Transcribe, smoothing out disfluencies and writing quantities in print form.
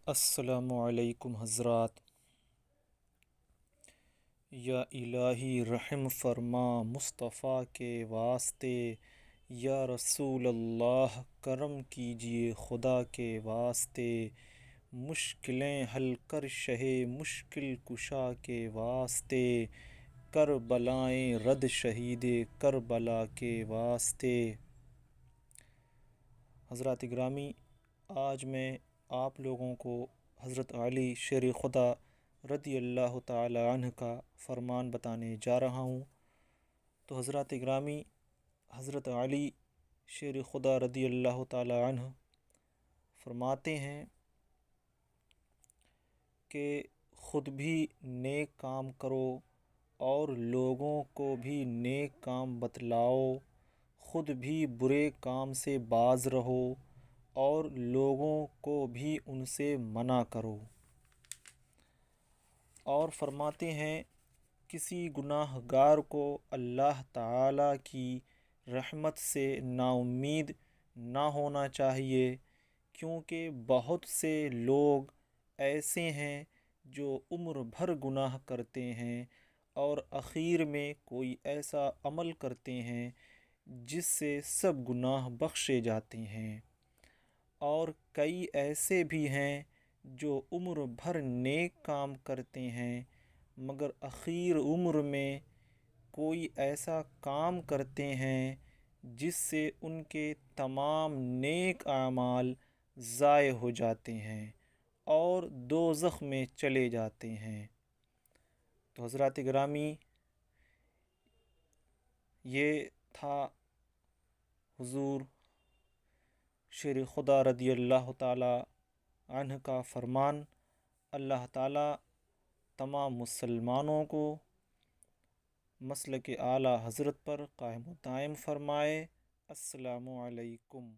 السلام علیکم حضرات۔ یا الہی رحم فرما مصطفیٰ کے واسطے، یا رسول اللہ کرم کیجئے خدا کے واسطے، مشکلیں حل کر شہ مشکل کشا کے واسطے، کربلائیں رد شہید کربلا کے واسطے۔ حضرات گرامی، آج میں آپ لوگوں کو حضرت علی شیر خدا رضی اللہ تعالی عنہ کا فرمان بتانے جا رہا ہوں۔ تو حضرات گرامی، حضرت علی شیر خدا رضی اللہ تعالی عنہ فرماتے ہیں کہ خود بھی نیک کام کرو اور لوگوں کو بھی نیک کام بتلاؤ، خود بھی برے کام سے باز رہو اور لوگوں کو بھی ان سے منع کرو۔ اور فرماتے ہیں کسی گناہ گار کو اللہ تعالیٰ کی رحمت سے نا امید نہ ہونا چاہیے، کیونکہ بہت سے لوگ ایسے ہیں جو عمر بھر گناہ کرتے ہیں اور اخیر میں کوئی ایسا عمل کرتے ہیں جس سے سب گناہ بخشے جاتے ہیں، اور کئی ایسے بھی ہیں جو عمر بھر نیک کام کرتے ہیں مگر اخیر عمر میں کوئی ایسا کام کرتے ہیں جس سے ان کے تمام نیک اعمال ضائع ہو جاتے ہیں اور دوزخ میں چلے جاتے ہیں۔ تو حضرات گرامی، یہ تھا حضور شیر خدا رضی اللہ تعالی عنہ کا فرمان۔ اللہ تعالی تمام مسلمانوں کو مسلک اعلیٰ حضرت پر قائم و دائم فرمائے۔ السلام علیکم۔